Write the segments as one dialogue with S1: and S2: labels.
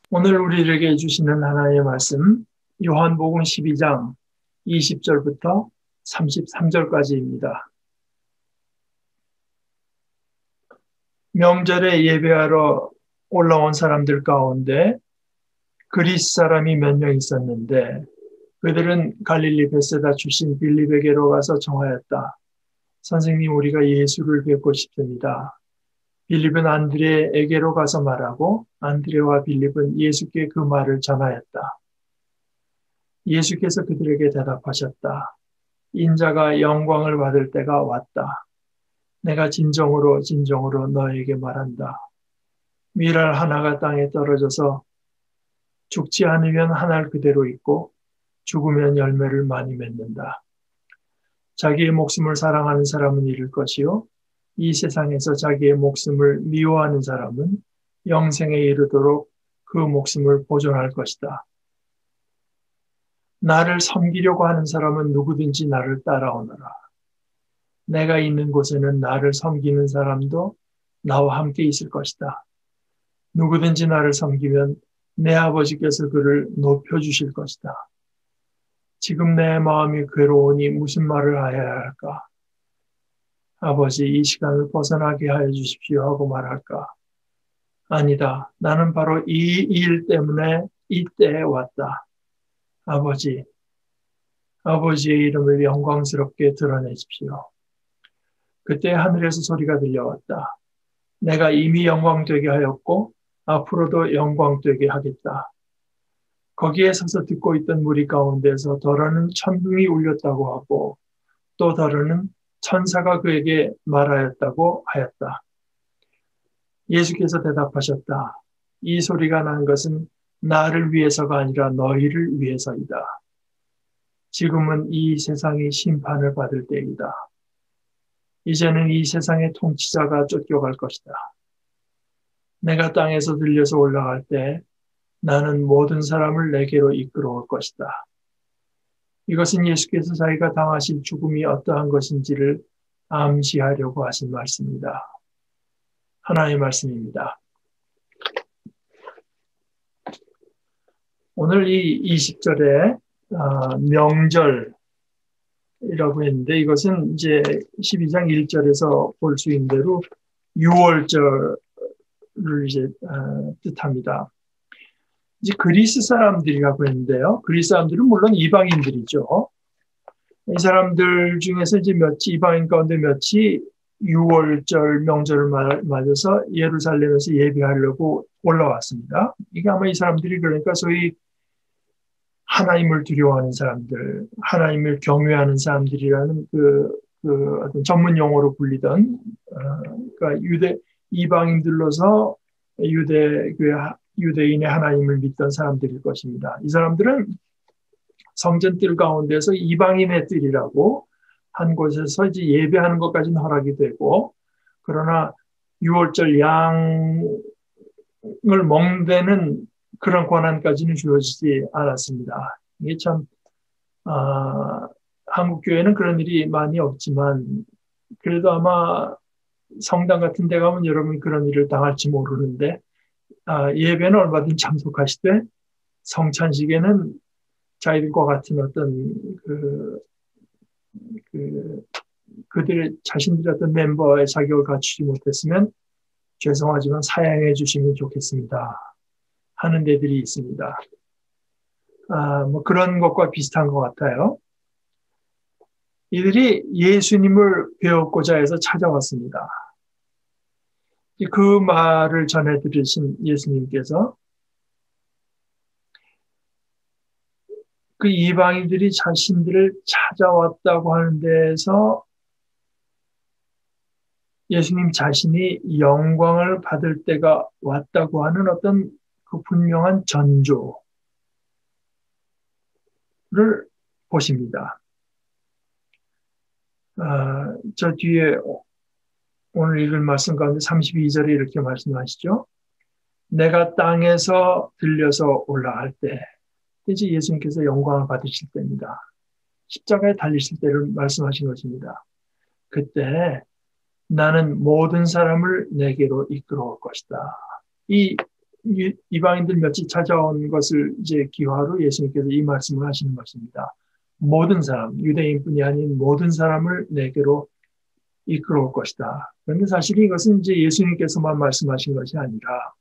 S1: 오늘 우리에게 주시는 하나님의 말씀, 요한복음 12장 20절부터 33절까지입니다. 명절에 예배하러 올라온 사람들 가운데 그리스 사람이 몇 명 있었는데 그들은 갈릴리 베세다 출신 빌립에게로 가서 청하였다. 선생님, 우리가 예수를 뵙고 싶습니다. 빌립은 안드레에게로 가서 말하고 안드레와 빌립은 예수께 그 말을 전하였다. 예수께서 그들에게 대답하셨다. 인자가 영광을 받을 때가 왔다. 내가 진정으로 진정으로 너에게 말한다. 밀알 하나가 땅에 떨어져서 죽지 않으면 한 알 그대로 있고 죽으면 열매를 많이 맺는다. 자기의 목숨을 사랑하는 사람은 잃을 것이요 이 세상에서 자기의 목숨을 미워하는 사람은 영생에 이르도록 그 목숨을 보존할 것이다. 나를 섬기려고 하는 사람은 누구든지 나를 따라오너라. 내가 있는 곳에는 나를 섬기는 사람도 나와 함께 있을 것이다. 누구든지 나를 섬기면 내 아버지께서 그를 높여주실 것이다. 지금 내 마음이 괴로우니 무슨 말을 해야 할까? 아버지, 이 시간을 벗어나게 하여 주십시오 하고 말할까? 아니다. 나는 바로 이 일 때문에 이때에 왔다. 아버지, 아버지의 이름을 영광스럽게 드러내십시오. 그때 하늘에서 소리가 들려왔다. 내가 이미 영광되게 하였고 앞으로도 영광되게 하겠다. 거기에 서서 듣고 있던 무리 가운데서 더러는 천둥이 울렸다고 하고 또 더러는 천사가 그에게 말하였다고 하였다. 예수께서 대답하셨다. 이 소리가 난 것은 나를 위해서가 아니라 너희를 위해서이다. 지금은 이 세상이 심판을 받을 때이다. 이제는 이 세상의 통치자가 쫓겨갈 것이다. 내가 땅에서 들려서 올라갈 때 나는 모든 사람을 내게로 이끌어올 것이다. 이것은 예수께서 자기가 당하실 죽음이 어떠한 것인지를 암시하려고 하신 말씀입니다. 하나님의 말씀입니다. 오늘 이 20절에 명절이라고 했는데 이것은 이제 12장 1절에서 볼 수 있는 대로 6월절을 이제 뜻합니다. 이제 그리스 사람들이라고 했는데요. 그리스 사람들은 물론 이방인들이죠. 이 사람들 중에서 이제 이방인 가운데 몇이 6월절 명절을 맞아서 예루살렘에서 예배하려고 올라왔습니다. 이게 아마 이 사람들이 그러니까 소위 하나님을 두려워하는 사람들, 하나님을 경외하는 사람들이라는 그 어떤 전문 용어로 불리던, 그러니까 이방인들로서 유대인의 하나님을 믿던 사람들일 것입니다. 이 사람들은 성전뜰 가운데서 이방인의 뜰이라고 한 곳에서 이제 예배하는 것까지는 허락이 되고, 그러나 6월절 양을 먹는 그런 권한까지는 주어지지 않았습니다. 이게 참 한국 교회는 그런 일이 많이 없지만 그래도 아마 성당 같은 데 가면 여러분이 그런 일을 당할지 모르는데 예배는 얼마든지 참석하시되 성찬식에는 자기들과 같은 어떤 그들의 자신들의 어떤 멤버의 자격을 갖추지 못했으면 죄송하지만 사양해 주시면 좋겠습니다 하는 데들이 있습니다. 뭐 그런 것과 비슷한 것 같아요. 이들이 예수님을 배웠고자 해서 찾아왔습니다. 그 말을 전해 들으신 예수님께서 그 이방인들이 자신들을 찾아왔다고 하는 데에서 예수님 자신이 영광을 받을 때가 왔다고 하는 어떤 그 분명한 전조를 보십니다. 저 뒤에 오늘 읽을 말씀 가운데 32절에 이렇게 말씀하시죠. 내가 땅에서 들려서 올라갈 때, 이제 예수님께서 영광을 받으실 때입니다. 십자가에 달리실 때를 말씀하신 것입니다. 그때 나는 모든 사람을 내게로 이끌어올 것이다. 이 이방인들 몇이 찾아온 것을 이제 기화로 예수님께서 이 말씀을 하시는 것입니다. 모든 사람, 유대인뿐이 아닌 모든 사람을 내게로 이끌어올 것이다. 그런데 사실 이것은 이제 예수님께서만 말씀하신 것이 아니라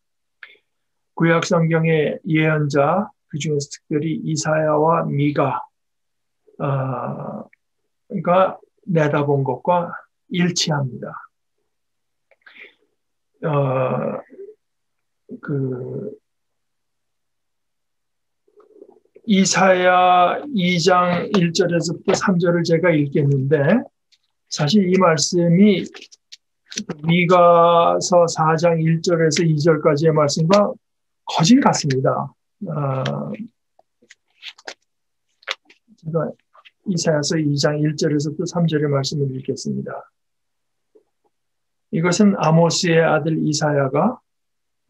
S1: 구약 성경의 예언자, 그 중에서 특별히 이사야와 미가가 내다본 것과 일치합니다. 이사야 2장 1절에서부터 3절을 제가 읽겠는데, 사실 이 말씀이 미가서 4장 1절에서 2절까지의 말씀과 거진 같습니다. 제가 이사야서 2장 1절에서부터 3절의 말씀을 읽겠습니다. 이것은 아모스의 아들 이사야가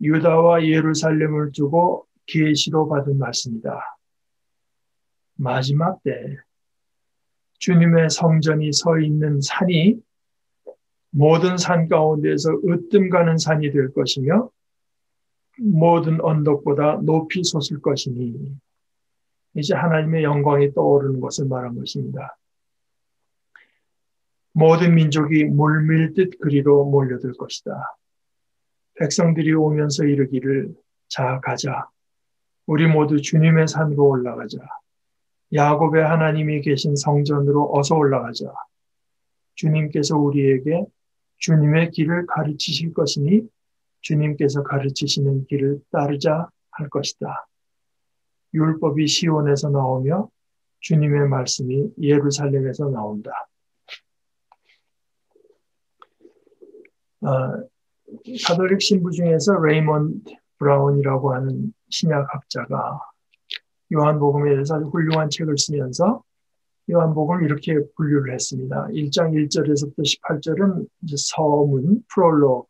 S1: 유다와 예루살렘을 두고 계시로 받은 말씀이다. 마지막 때 주님의 성전이 서 있는 산이 모든 산 가운데에서 으뜸 가는 산이 될 것이며 모든 언덕보다 높이 솟을 것이니, 이제 하나님의 영광이 떠오르는 것을 말한 것입니다. 모든 민족이 물밀듯 그리로 몰려들 것이다. 백성들이 오면서 이르기를, 자 가자, 우리 모두 주님의 산으로 올라가자. 야곱의 하나님이 계신 성전으로 어서 올라가자. 주님께서 우리에게 주님의 길을 가르치실 것이니 주님께서 가르치시는 길을 따르자 할 것이다. 율법이 시온에서 나오며 주님의 말씀이 예루살렘에서 나온다. 가톨릭 신부 중에서 레이먼드 브라운이라고 하는 신약학자가 요한복음에 대해서 아주 훌륭한 책을 쓰면서 요한복음을 이렇게 분류를 했습니다. 1장 1절에서부터 18절은 이제 서문, 프롤로그,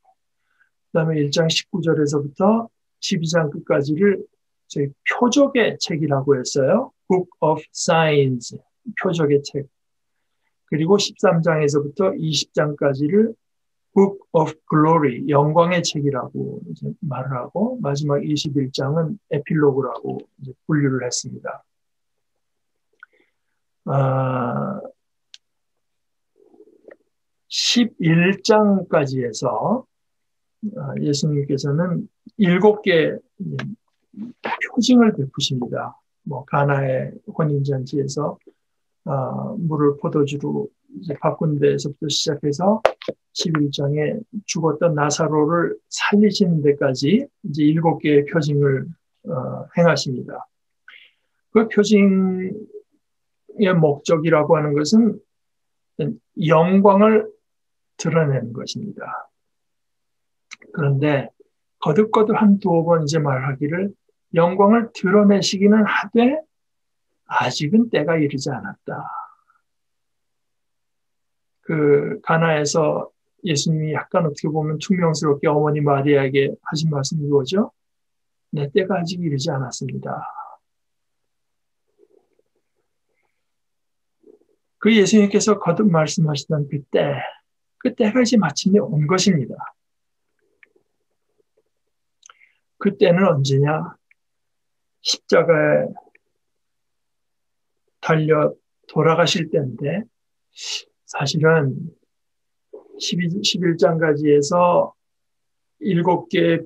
S1: 그 다음에 1장 19절에서부터 12장 끝까지를 저희 표적의 책이라고 했어요. Book of Signs, 표적의 책. 그리고 13장에서부터 20장까지를 Book of Glory, 영광의 책이라고 이제 말을 하고, 마지막 21장은 에필로그라고 이제 분류를 했습니다. 11장까지 해서 예수님께서는 7개 표징을 베푸십니다. 가나의 혼인잔치에서 물을 포도주로 이제 바꾼 데에서부터 시작해서 11장에 죽었던 나사로를 살리시는 데까지 이제 7개의 표징을 행하십니다. 그 표징의 목적이라고 하는 것은 영광을 드러내는 것입니다. 그런데 거듭거듭 한 두어 번 이제 말하기를, 영광을 드러내시기는 하되 아직은 때가 이르지 않았다. 그 가나에서 예수님이 약간 어떻게 보면 퉁명스럽게 어머니 마리아에게 하신 말씀이 뭐죠? 내 때가 아직 이르지 않았습니다. 그 예수님께서 거듭 말씀하시던 그 때가 이제 마침내 온 것입니다. 그 때는 언제냐? 십자가에 달려 돌아가실 때인데, 사실은 11장까지 해서 7개의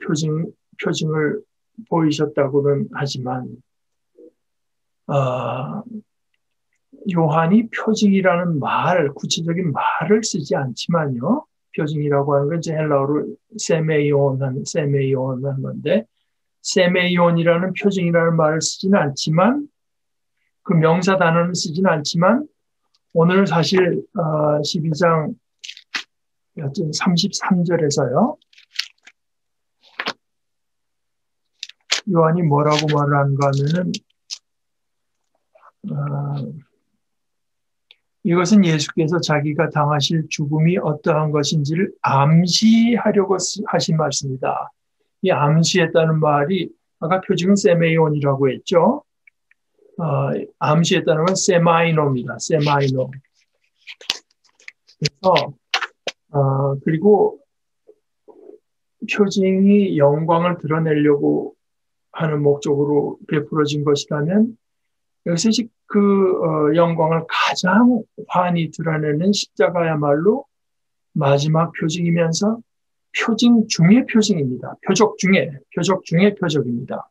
S1: 표징을 보이셨다고는 하지만, 요한이 표징이라는 구체적인 말을 쓰지 않지만요. 표징이라고 하는 건 이제 헬라어로 세메이온한 건데, 세메이온이라는 표징이라는 말을 쓰지는 않지만, 그 명사 단어는 쓰지는 않지만, 오늘 사실 12장 33절에서요. 요한이 뭐라고 말을 하는가 하면은, 이것은 예수께서 자기가 당하실 죽음이 어떠한 것인지를 암시하려고 하신 말씀이다. 이 암시했다는 말이 아까 표징은 세메이온이라고 했죠. 암시했다는 건 세마이노입니다. 세마이노. 그래서 그리고 표징이 영광을 드러내려고 하는 목적으로 베풀어진 것이라면 여기서 영광을 가장 환히 드러내는 십자가야말로 마지막 표징이면서 표징 중의 표징입니다. 표적 중의 표적입니다.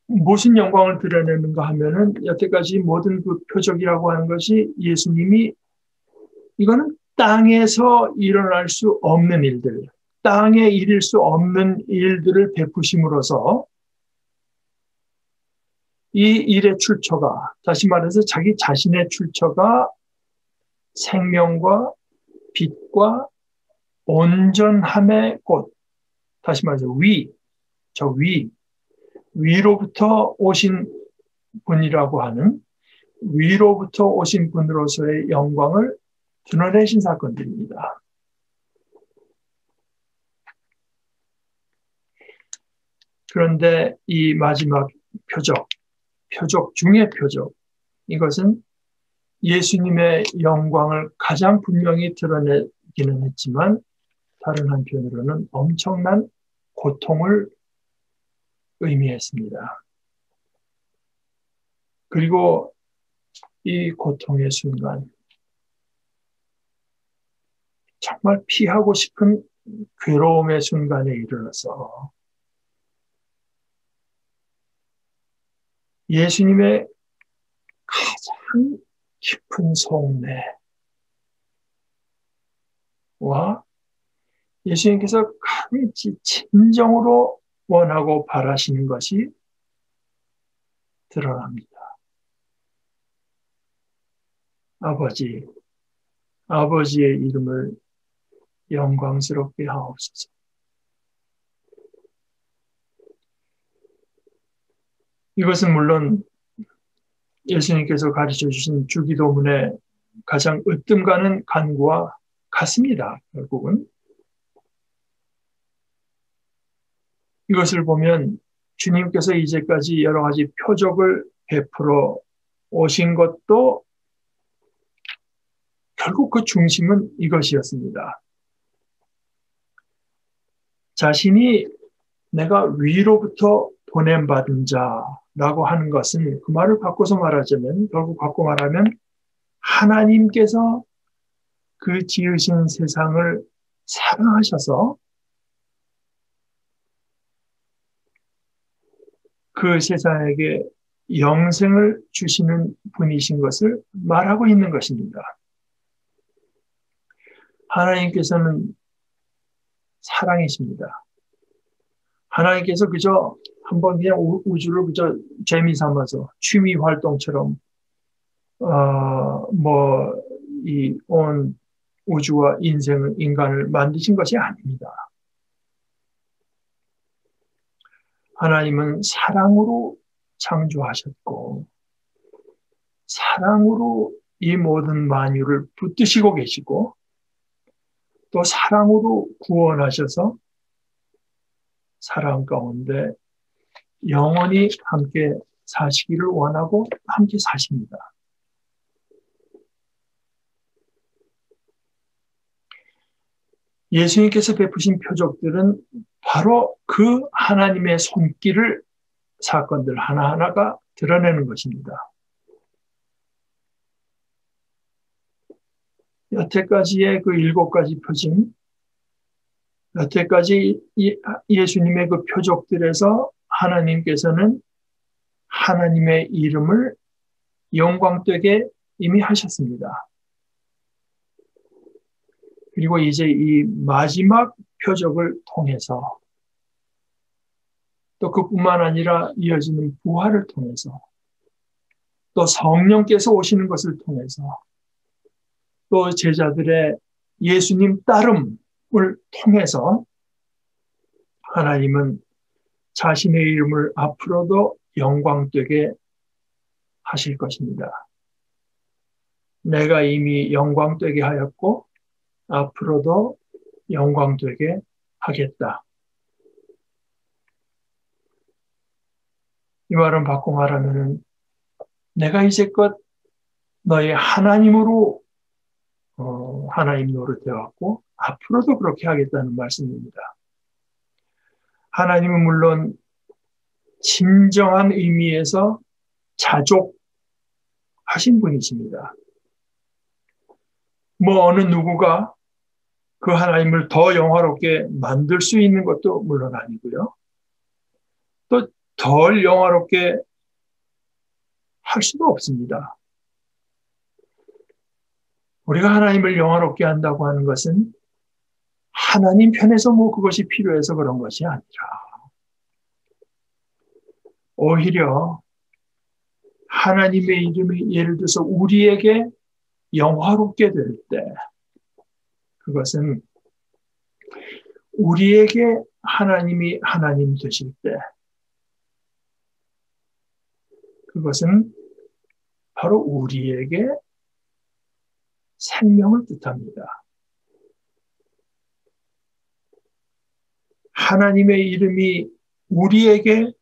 S1: 무슨 영광을 드러내는가 하면은 여태까지 모든 그 표적이라고 하는 것이 예수님이 이거는 땅에서 일어날 수 없는 일들, 땅에 이룰 수 없는 일들을 베푸심으로써 이 일의 출처가, 다시 말해서 자기 자신의 출처가 생명과 빛과 온전함의 꽃, 다시 말해서 위로부터 오신 분이라고 하는 위로부터 오신 분으로서의 영광을 드러내신 사건들입니다. 그런데 이 마지막 표적 중의 표적, 이것은 예수님의 영광을 가장 분명히 드러내기는 했지만 다른 한편으로는 엄청난 고통을 의미했습니다. 그리고 이 고통의 순간, 정말 피하고 싶은 괴로움의 순간에 이르러서 예수님의 가장 깊은 속내와 예수님께서 가장 진정으로 원하고 바라시는 것이 드러납니다. 아버지의 이름을 영광스럽게 하옵소서. 이것은 물론 예수님께서 가르쳐 주신 주기도문의 가장 으뜸 가는 간구와 같습니다. 결국은 이것을 보면 주님께서 이제까지 여러 가지 표적을 베풀어 오신 것도 결국 그 중심은 이것이었습니다. 자신이 내가 위로부터 보냄받은 자라고 하는 것은 그 말을 바꿔서 말하자면, 결국 바꿔 말하면 하나님께서 그 지으신 세상을 사랑하셔서 그 세상에게 영생을 주시는 분이신 것을 말하고 있는 것입니다. 하나님께서는 사랑이십니다. 하나님께서 그저 한번 그냥 우주를 그저 재미 삼아서 취미 활동처럼 이 온 우주와 인간을 만드신 것이 아닙니다. 하나님은 사랑으로 창조하셨고 사랑으로 이 모든 만유를 붙드시고 계시고 또 사랑으로 구원하셔서 사랑 가운데 영원히 함께 사시기를 원하고 함께 사십니다. 예수님께서 베푸신 표적들은 바로 그 하나님의 손길을 사건들 하나하나가 드러내는 것입니다. 여태까지의 그 7가지 표징, 여태까지 예수님의 그 표적들에서 하나님께서는 하나님의 이름을 영광되게 이미 하셨습니다. 그리고 이제 이 마지막 표적을 통해서 또 그뿐만 아니라 이어지는 부활을 통해서 또 성령께서 오시는 것을 통해서 또 제자들의 예수님 따름을 통해서 하나님은 자신의 이름을 앞으로도 영광되게 하실 것입니다. 내가 이미 영광되게 하였고 앞으로도 영광되게 하겠다. 이 말은 바꿔 말하면 내가 이제껏 너의 하나님으로 하나님 노릇해왔고 앞으로도 그렇게 하겠다는 말씀입니다. 하나님은 물론 진정한 의미에서 자족하신 분이십니다. 뭐 어느 누구가 그 하나님을 더 영화롭게 만들 수 있는 것도 물론 아니고요. 또 덜 영화롭게 할 수도 없습니다. 우리가 하나님을 영화롭게 한다고 하는 것은 하나님 편에서 뭐 그것이 필요해서 그런 것이 아니라 오히려 하나님의 이름이 예를 들어서 우리에게 영화롭게 될 때 그것은 우리에게 하나님이 하나님 되실 때 그것은 바로 우리에게 생명을 뜻합니다. 하나님의 이름이 우리에게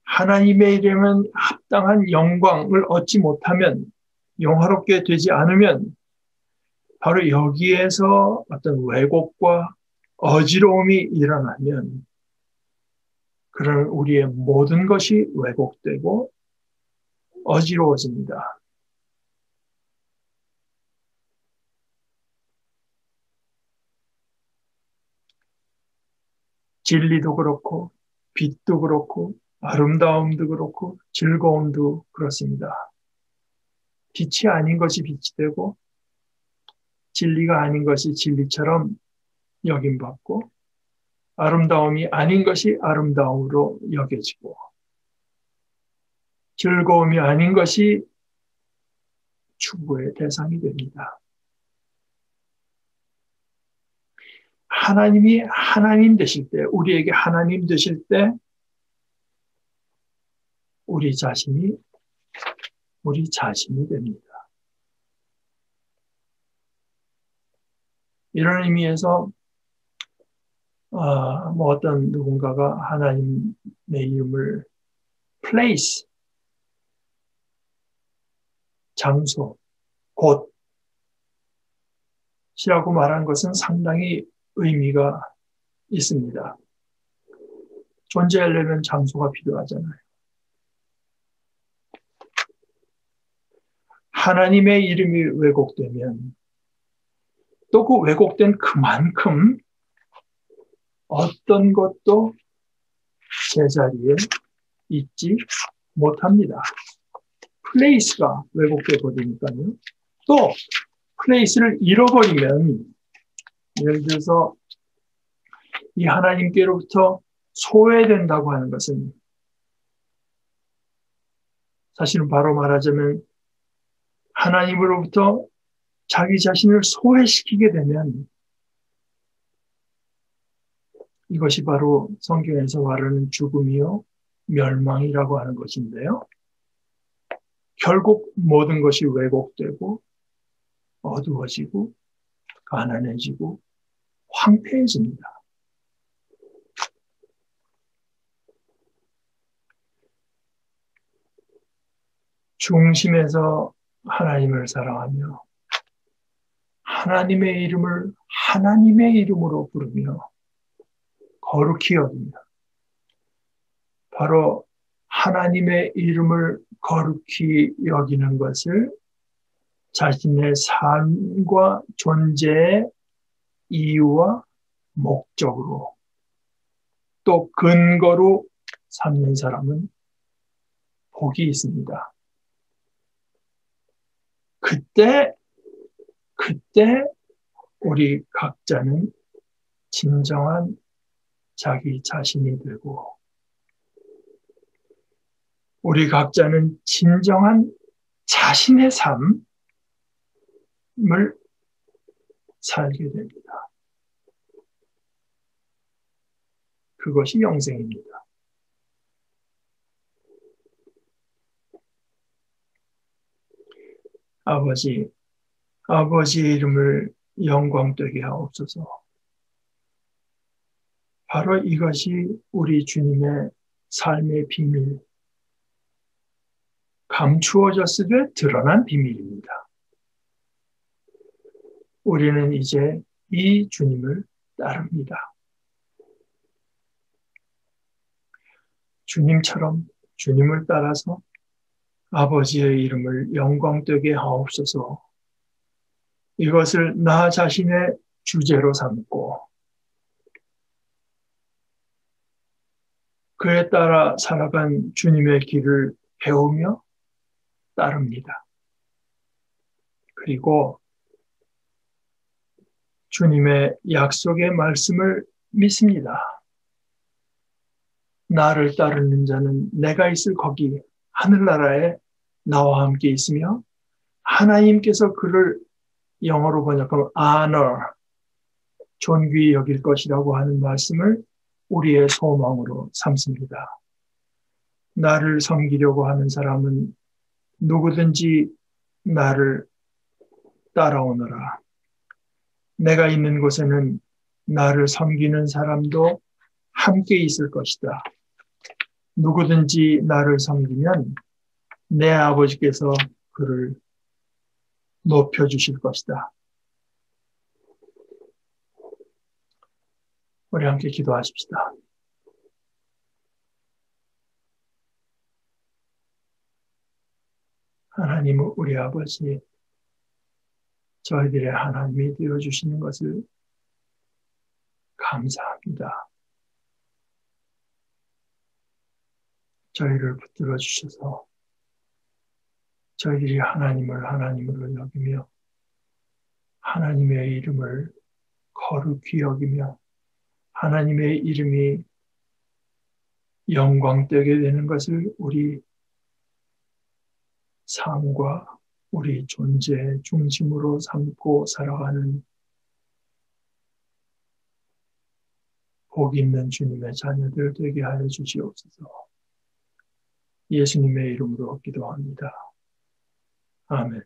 S1: 하나님의 이름은 합당한 영광을 얻지 못하면 영화롭게 되지 않으면 바로 여기에서 어떤 왜곡과 어지러움이 일어나면 그런 우리의 모든 것이 왜곡되고 어지러워집니다. 진리도 그렇고 빛도 그렇고 아름다움도 그렇고 즐거움도 그렇습니다. 빛이 아닌 것이 빛이 되고 진리가 아닌 것이 진리처럼 여김받고 아름다움이 아닌 것이 아름다움으로 여겨지고 즐거움이 아닌 것이 추구의 대상이 됩니다. 하나님이 하나님 되실 때, 우리에게 하나님 되실 때 우리 자신이 됩니다. 이런 의미에서 뭐 어떤 누군가가 하나님의 이름을 place, 장소, 곳이라고 말한 것은 상당히 의미가 있습니다. 존재하려면 장소가 필요하잖아요. 하나님의 이름이 왜곡되면 또 그 왜곡된 그만큼 어떤 것도 제자리에 있지 못합니다. 플레이스가 왜곡돼 버리니까요. 또 플레이스를 잃어버리면 예를 들어서 이 하나님께로부터 소외된다고 하는 것은 사실은 바로 말하자면 하나님으로부터 자기 자신을 소외시키게 되면 이것이 바로 성경에서 말하는 죽음이요 멸망이라고 하는 것인데요. 결국 모든 것이 왜곡되고 어두워지고 가난해지고 황폐해집니다. 중심에서 하나님을 사랑하며 하나님의 이름을 하나님의 이름으로 부르며 거룩히 여기며 바로 하나님의 이름을 거룩히 여기는 것을 자신의 삶과 존재의 이유와 목적으로 또 근거로 삼는 사람은 복이 있습니다. 그때 우리 각자는 진정한 자기 자신이 되고 우리 각자는 진정한 자신의 삶을 살게 됩니다. 그것이 영생입니다. 아버지의 이름을 영광되게 하옵소서. 바로 이것이 우리 주님의 삶의 비밀, 감추어졌으되 드러난 비밀입니다. 우리는 이제 이 주님을 따릅니다. 주님처럼 주님을 따라서 아버지의 이름을 영광되게 하옵소서. 이것을 나 자신의 주제로 삼고 그에 따라 살아간 주님의 길을 배우며 따릅니다. 그리고 주님의 약속의 말씀을 믿습니다. 나를 따르는 자는 내가 있을 거기 하늘나라에 나와 함께 있으며 하나님께서 그를 영어로 번역하면 honor, 존귀히 여길 것이라고 하는 말씀을 우리의 소망으로 삼습니다. 나를 섬기려고 하는 사람은 누구든지 나를 따라오너라. 내가 있는 곳에는 나를 섬기는 사람도 함께 있을 것이다. 누구든지 나를 섬기면 내 아버지께서 그를 높여주실 것이다. 우리 함께 기도하십시다. 하나님, 우리 아버지, 저희들의 하나님이 되어주시는 것을 감사합니다. 저희를 붙들어 주셔서 저희들이 하나님을 하나님으로 여기며 하나님의 이름을 거룩히 여기며 하나님의 이름이 영광되게 되는 것을 우리 삶과 우리 존재의 중심으로 삼고 살아가는 복 있는 주님의 자녀들 되게 하여 주시옵소서. 예수님의 이름으로 기도합니다. 아멘.